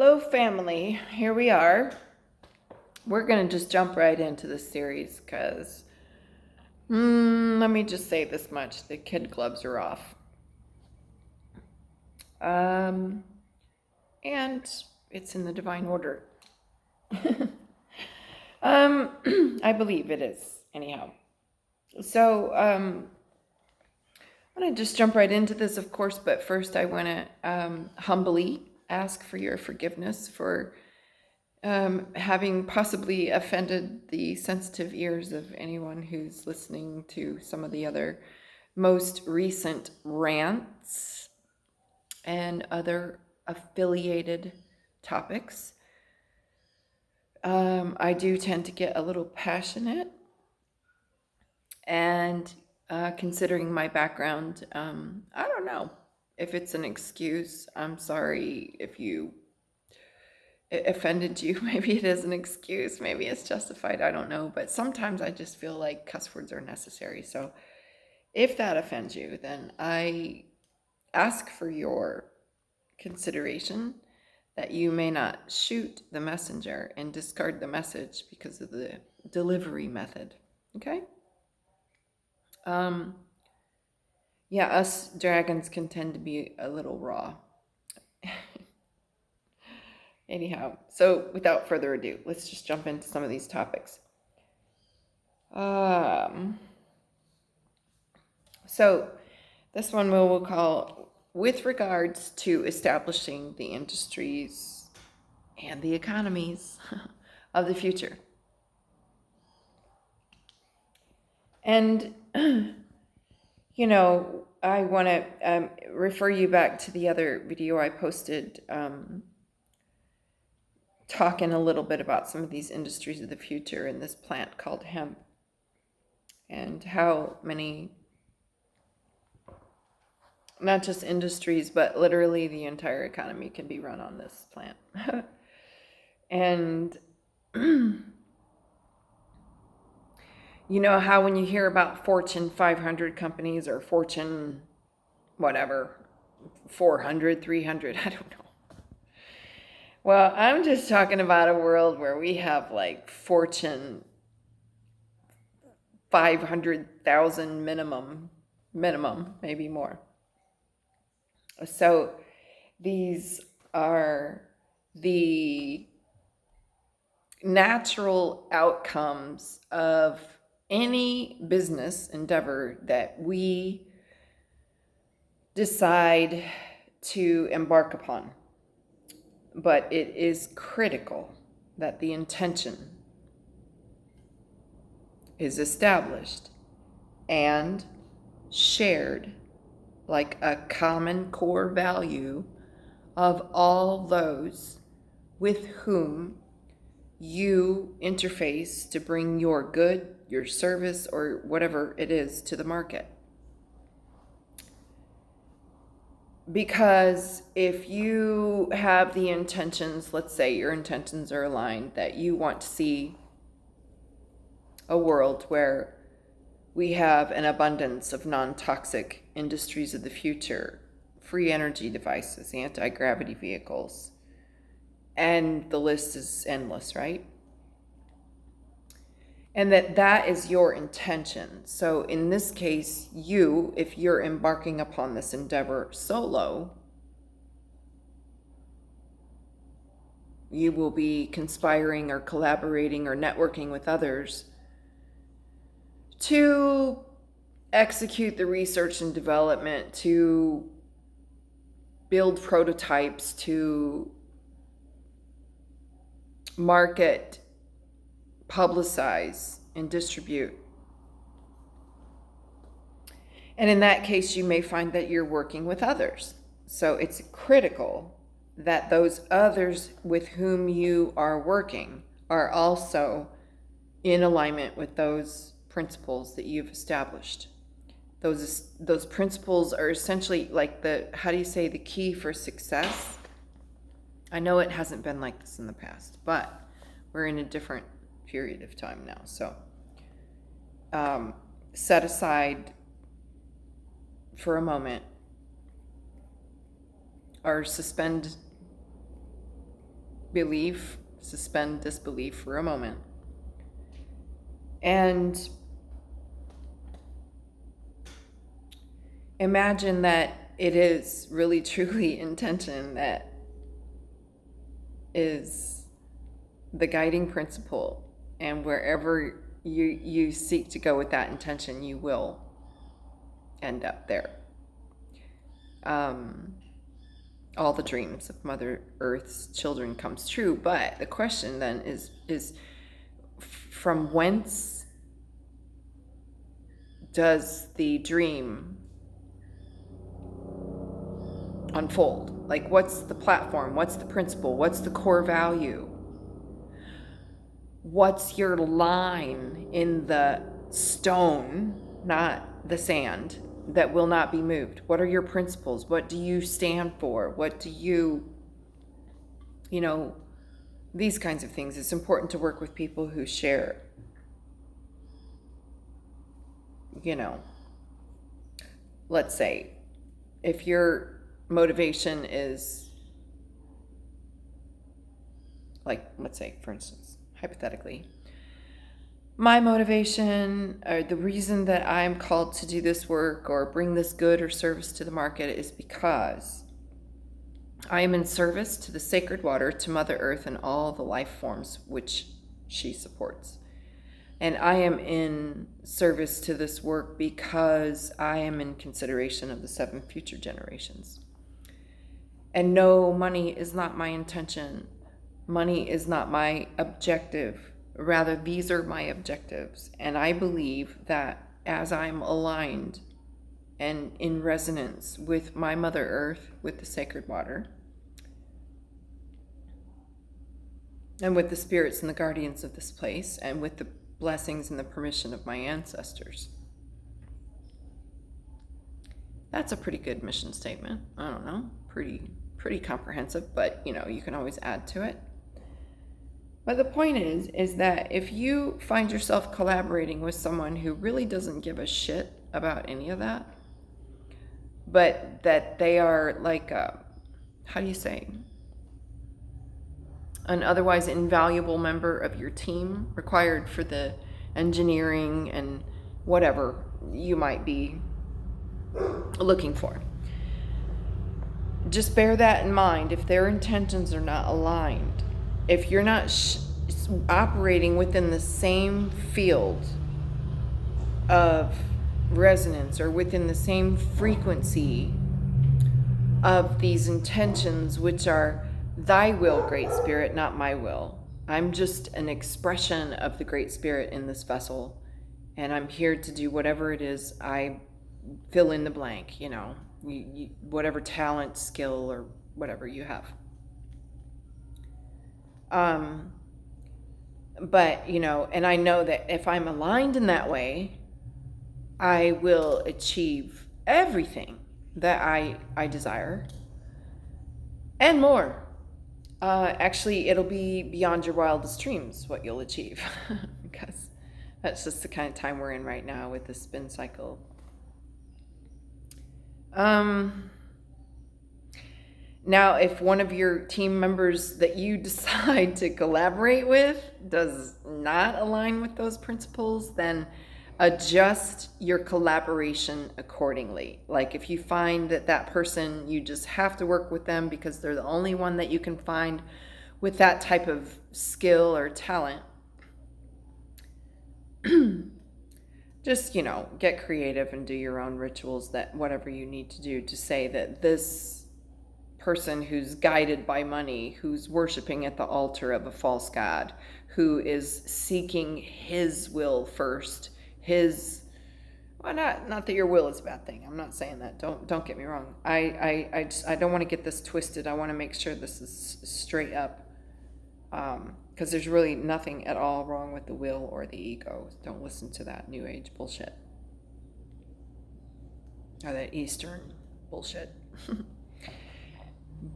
Hello, family. Here we are. We're going to just jump right into this series because, let me just say this much. The kid clubs are off. And it's in the divine order. I believe it is, anyhow. So, I'm going to just jump right into this, of course, but first I want to humbly ask for your forgiveness for having possibly offended the sensitive ears of anyone who's listening to some of the other most recent rants and other affiliated topics. I do tend to get a little passionate, and considering my background, I don't know if it's an excuse. I'm sorry if it offended you. Maybe it is an excuse. Maybe it's justified. I don't know. But sometimes I just feel like cuss words are necessary. So if that offends you, then I ask for your consideration that you may not shoot the messenger and discard the message because of the delivery method. Okay? Yeah, us dragons can tend to be a little raw. Anyhow, so without further ado, let's just jump into some of these topics. So this one we'll call with regards to establishing the industries and the economies of the future. And, I want to refer you back to the other video I posted talking a little bit about some of these industries of the future in this plant called hemp and how many, not just industries, but literally the entire economy can be run on this plant. And you know how when you hear about Fortune 500 companies or Fortune whatever, 400, 300, I don't know. Well, I'm just talking about a world where we have like Fortune 500,000 minimum, maybe more. So these are the natural outcomes of any business endeavor that we decide to embark upon. But it is critical that the intention is established and shared like a common core value of all those with whom you interface to bring your good, your service, or whatever it is to the market. Because if you have the intentions, let's say your intentions are aligned, that you want to see a world where we have an abundance of non-toxic industries of the future, free energy devices, anti-gravity vehicles, and the list is endless, right? And that is your intention. So in this case, if you're embarking upon this endeavor solo, you will be conspiring or collaborating or networking with others to execute the research and development, to build prototypes, to market, publicize, and distribute. And in that case, you may find that you're working with others. So it's critical that those others with whom you are working are also in alignment with those principles that you've established. Those principles are essentially like the key for success. I know it hasn't been like this in the past, but we're in a different period of time now. So set aside for a moment or suspend belief, suspend disbelief for a moment, and imagine that it is really truly intention that is the guiding principle, and wherever you seek to go with that intention, you will end up there. All the dreams of Mother Earth's children comes true, but the question then is from whence does the dream unfold? Like, what's the platform? What's the principle? What's the core value? What's your line in the stone, not the sand, that will not be moved? What are your principles? What do you stand for? What do you these kinds of things. It's important to work with people who share, let's say, if your motivation is, like, let's say, for instance, hypothetically, my motivation, or the reason that I'm called to do this work or bring this good or service to the market, is because I am in service to the sacred water, to Mother Earth and all the life forms which she supports. And I am in service to this work because I am in consideration of the 7 future generations. And no, money is not my intention. Money is not my objective. Rather, these are my objectives. And I believe that as I'm aligned and in resonance with my Mother Earth, with the sacred water, and with the spirits and the guardians of this place, and with the blessings and the permission of my ancestors. That's a pretty good mission statement. I don't know, pretty comprehensive, but you can always add to it. But the point is that if you find yourself collaborating with someone who really doesn't give a shit about any of that, but that they are like, how do you say, an otherwise invaluable member of your team, required for the engineering and whatever you might be looking for. Just bear that in mind. If their intentions are not aligned, if you're not operating within the same field of resonance, or within the same frequency of these intentions, which are thy will, Great Spirit, not my will. I'm just an expression of the Great Spirit in this vessel, and I'm here to do whatever it is I fill in the blank, whatever talent, skill, or whatever you have. But, and I know that if I'm aligned in that way, I will achieve everything that I desire and more. Actually, it'll be beyond your wildest dreams what you'll achieve, because that's just the kind of time we're in right now with the spin cycle. Now, if one of your team members that you decide to collaborate with does not align with those principles, then adjust your collaboration accordingly. Like, if you find that person, you just have to work with them because they're the only one that you can find with that type of skill or talent, just, get creative and do your own rituals, that whatever you need to do to say that this person who's guided by money, who's worshiping at the altar of a false god, who is seeking his will first, not that your will is a bad thing. I'm not saying that. Don't get me wrong. I don't want to get this twisted. I want to make sure this is straight up, because there's really nothing at all wrong with the will or the ego. Don't listen to that New Age bullshit, or that Eastern bullshit.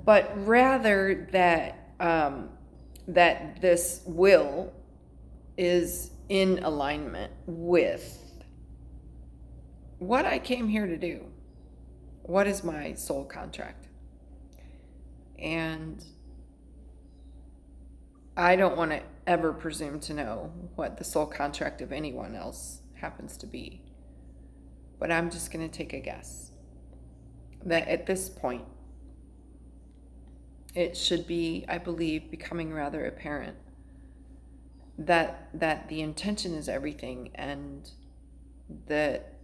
But rather that this will is in alignment with what I came here to do. What is my soul contract? And I don't want to ever presume to know what the soul contract of anyone else happens to be. But I'm just going to take a guess that at this point, it should be, I believe, becoming rather apparent that the intention is everything, and that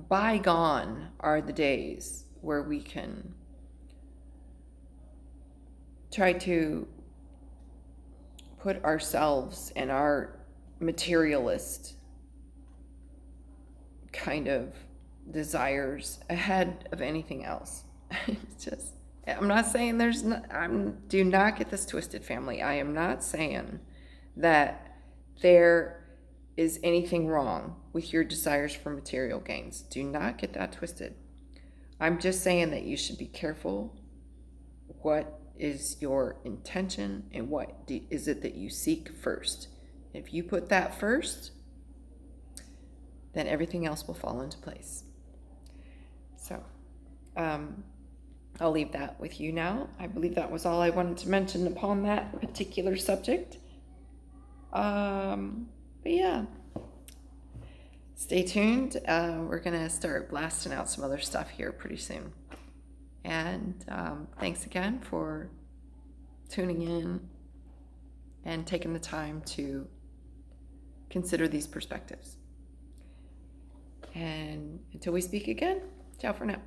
bygone are the days where we can try to put ourselves and our materialist kind of desires ahead of anything else. It's just, I'm not saying there's not, do not get this twisted, family. I am not saying that there is anything wrong with your desires for material gains. Do not get that twisted. I'm just saying that you should be careful what is your intention and what is it that you seek first. If you put that first, then everything else will fall into place. So I'll leave that with you now. I believe that was all I wanted to mention upon that particular subject. But yeah, stay tuned. We're going to start blasting out some other stuff here pretty soon. And thanks again for tuning in and taking the time to consider these perspectives. And until we speak again, ciao for now.